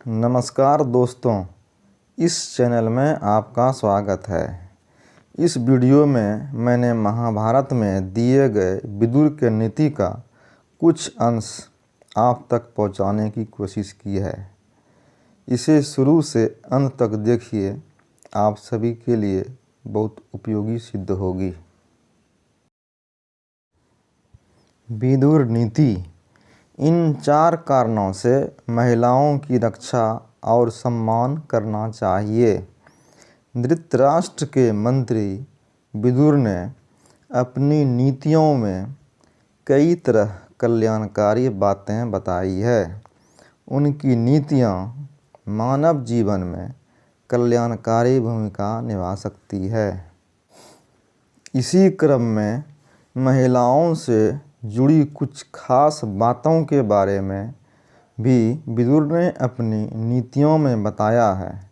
नमस्कार दोस्तों, इस चैनल में आपका स्वागत है। इस वीडियो में मैंने महाभारत में दिए गए विदुर के नीति का कुछ अंश आप तक पहुंचाने की कोशिश की है। इसे शुरू से अंत तक देखिए, आप सभी के लिए बहुत उपयोगी सिद्ध होगी। विदुर नीति। इन 4 कारणों से महिलाओं की रक्षा और सम्मान करना चाहिए। धृतराष्ट्र के मंत्री विदुर ने अपनी नीतियों में कई तरह कल्याणकारी बातें बताई है। उनकी नीतियाँ मानव जीवन में कल्याणकारी भूमिका निभा सकती है। इसी क्रम में महिलाओं से जुड़ी कुछ खास बातों के बारे में भी विदुर ने अपनी नीतियों में बताया है।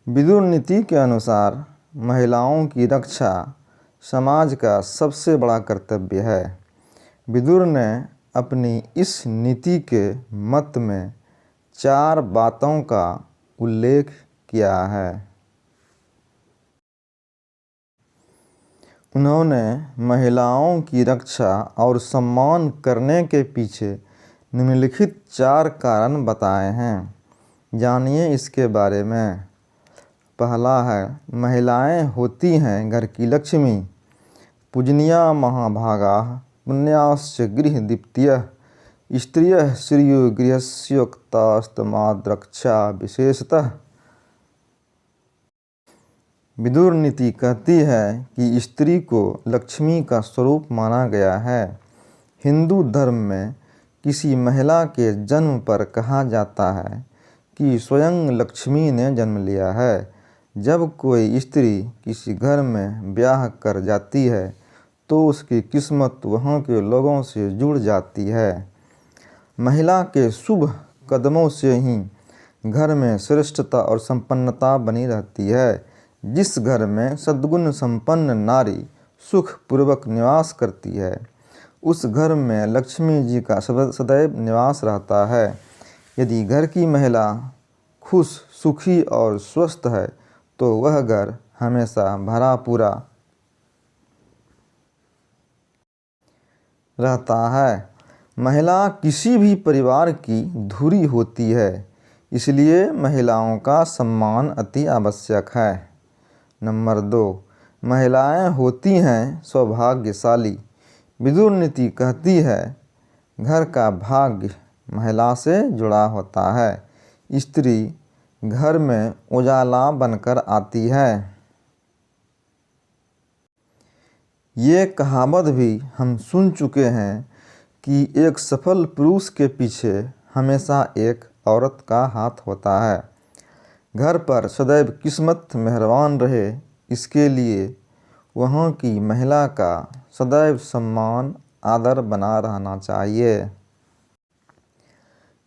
विदुर नीति के अनुसार महिलाओं की रक्षा समाज का सबसे बड़ा कर्तव्य है। विदुर ने अपनी इस नीति के मत में 4 बातों का उल्लेख किया है। उन्होंने महिलाओं की रक्षा और सम्मान करने के पीछे निम्नलिखित 4 कारण बताए हैं। जानिए इसके बारे में। पहला है, महिलाएं होती हैं घर की लक्ष्मी। पूजनीया महाभागा पुण्याश्च गृह दीप्तियः स्त्रियः श्रियो गृहस्योक्तास्तमाद्रक्षा विशेषतः। विदुर नीति कहती है कि स्त्री को लक्ष्मी का स्वरूप माना गया है। हिंदू धर्म में किसी महिला के जन्म पर कहा जाता है कि स्वयं लक्ष्मी ने जन्म लिया है। जब कोई स्त्री किसी घर में ब्याह कर जाती है तो उसकी किस्मत वहाँ के लोगों से जुड़ जाती है। महिला के शुभ कदमों से ही घर में श्रेष्ठता और संपन्नता बनी रहती है। जिस घर में सद्गुण संपन्न नारी सुखपूर्वक निवास करती है, उस घर में लक्ष्मी जी का सदैव निवास रहता है। यदि घर की महिला खुश, सुखी और स्वस्थ है तो वह घर हमेशा भरा पूरा रहता है। महिला किसी भी परिवार की धुरी होती है, इसलिए महिलाओं का सम्मान अति आवश्यक है। नंबर 2, महिलाएं होती हैं सौभाग्यशाली। विदुर नीति कहती है घर का भाग्य महिला से जुड़ा होता है। स्त्री घर में उजाला बनकर आती है। ये कहावत भी हम सुन चुके हैं कि एक सफल पुरुष के पीछे हमेशा एक औरत का हाथ होता है। घर पर सदैव किस्मत मेहरबान रहे, इसके लिए वहाँ की महिला का सदैव सम्मान आदर बना रहना चाहिए।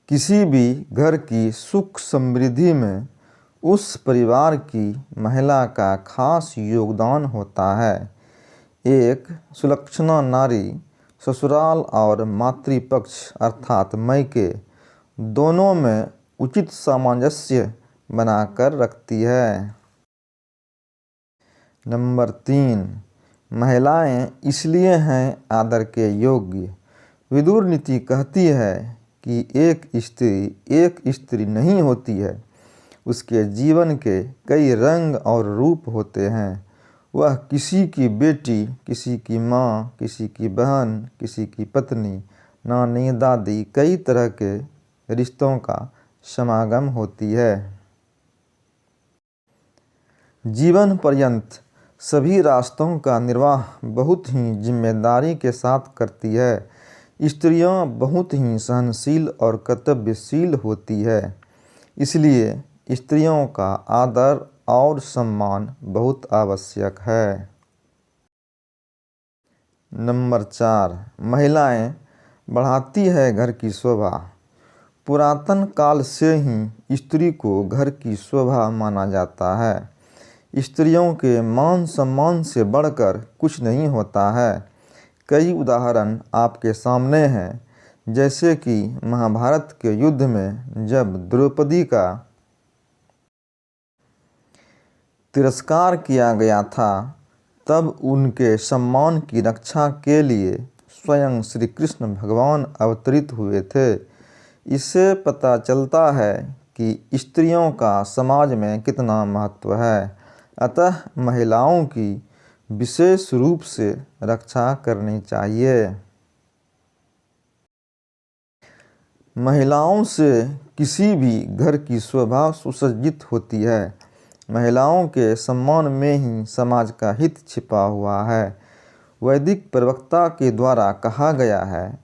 किसी भी घर की सुख समृद्धि में उस परिवार की महिला का खास योगदान होता है। एक सुलक्षणा नारी ससुराल और मातृपक्ष अर्थात मायके दोनों में उचित सामंजस्य बनाकर रखती है। नंबर 3, महिलाएं इसलिए हैं आदर के योग्य। विदुर नीति कहती है कि एक स्त्री नहीं होती है, उसके जीवन के कई रंग और रूप होते हैं। वह किसी की बेटी, किसी की माँ, किसी की बहन, किसी की पत्नी, नानी, दादी, कई तरह के रिश्तों का समागम होती है। जीवन पर्यंत सभी रास्तों का निर्वाह बहुत ही जिम्मेदारी के साथ करती है। स्त्रियां बहुत ही सहनशील और कर्तव्यशील होती है, इसलिए स्त्रियों का आदर और सम्मान बहुत आवश्यक है। नंबर 4, महिलाएं बढ़ाती है घर की शोभा। पुरातन काल से ही स्त्री को घर की शोभा माना जाता है। स्त्रियों के मान सम्मान से बढ़कर कुछ नहीं होता है। कई उदाहरण आपके सामने हैं। जैसे कि महाभारत के युद्ध में जब द्रौपदी का तिरस्कार किया गया था, तब उनके सम्मान की रक्षा के लिए स्वयं श्री कृष्ण भगवान अवतरित हुए थे। इससे पता चलता है कि स्त्रियों का समाज में कितना महत्व है। अतः महिलाओं की विशेष रूप से रक्षा करनी चाहिए। महिलाओं से किसी भी घर की शोभा सुसज्जित होती है। महिलाओं के सम्मान में ही समाज का हित छिपा हुआ है। वैदिक प्रवक्ता के द्वारा कहा गया है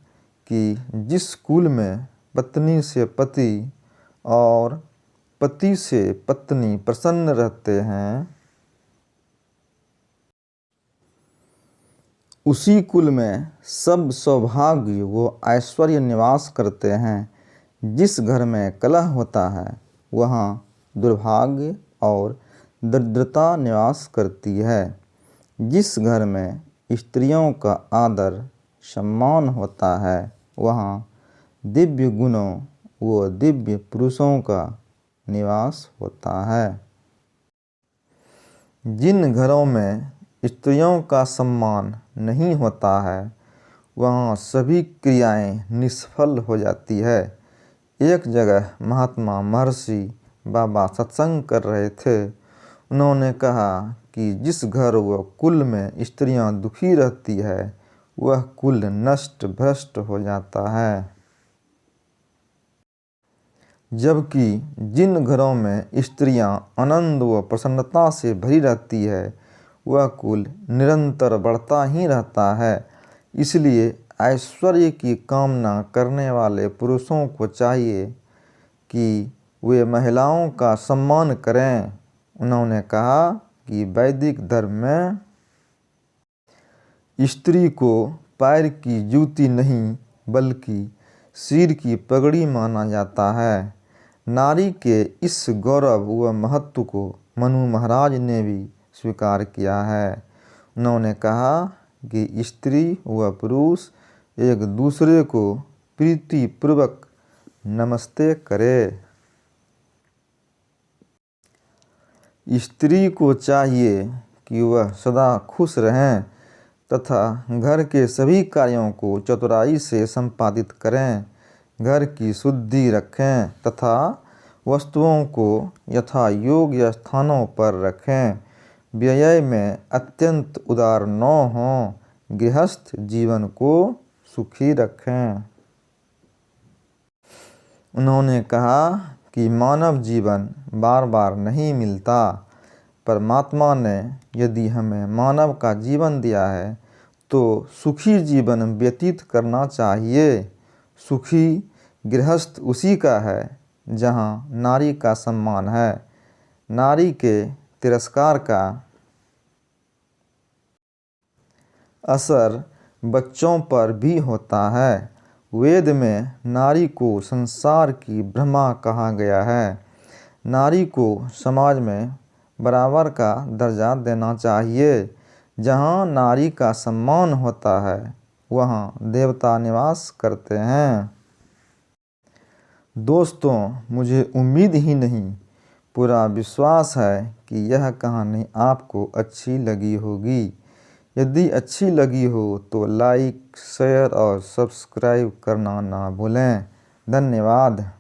कि जिस कुल में पत्नी से पति और पति से पत्नी प्रसन्न रहते हैं, उसी कुल में सब सौभाग्य व ऐश्वर्य निवास करते हैं। जिस घर में कलह होता है, वहाँ दुर्भाग्य और दरिद्रता निवास करती है। जिस घर में स्त्रियों का आदर सम्मान होता है, वहाँ दिव्य गुणों व दिव्य पुरुषों का निवास होता है। जिन घरों में स्त्रियों का सम्मान नहीं होता है, वहाँ सभी क्रियाएं निष्फल हो जाती है। एक जगह महात्मा महर्षि बाबा सत्संग कर रहे थे। उन्होंने कहा कि जिस घर व कुल में स्त्रियां दुखी रहती है, वह कुल नष्ट भ्रष्ट हो जाता है। जबकि जिन घरों में स्त्रियां आनंद व प्रसन्नता से भरी रहती है, वह कुल निरंतर बढ़ता ही रहता है। इसलिए ऐश्वर्य की कामना करने वाले पुरुषों को चाहिए कि वे महिलाओं का सम्मान करें। उन्होंने कहा कि वैदिक धर्म में स्त्री को पैर की जूती नहीं, बल्कि सिर की पगड़ी माना जाता है। नारी के इस गौरव व महत्व को मनु महाराज ने भी स्वीकार किया है। उन्होंने कहा कि स्त्री व पुरुष एक दूसरे को प्रीतिपूर्वक नमस्ते करे। स्त्री को चाहिए कि वह सदा खुश रहें तथा घर के सभी कार्यों को चतुराई से संपादित करें, घर की शुद्धि रखें तथा वस्तुओं को यथा योग्य स्थानों पर रखें, व्यय में अत्यंत उदार न हों, गृहस्थ जीवन को सुखी रखें। उन्होंने कहा कि मानव जीवन बार बार नहीं मिलता। परमात्मा ने यदि हमें मानव का जीवन दिया है, तो सुखी जीवन व्यतीत करना चाहिए। सुखी गृहस्थ उसी का है जहाँ नारी का सम्मान है। नारी के तिरस्कार का असर बच्चों पर भी होता है। वेद में नारी को संसार की ब्रह्मा कहा गया है। नारी को समाज में बराबर का दर्जा देना चाहिए। जहाँ नारी का सम्मान होता है, वहाँ देवता निवास करते हैं। दोस्तों, मुझे उम्मीद ही नहीं, पूरा विश्वास है कि यह कहानी आपको अच्छी लगी होगी। यदि अच्छी लगी हो तो लाइक, शेयर और सब्सक्राइब करना ना भूलें। धन्यवाद।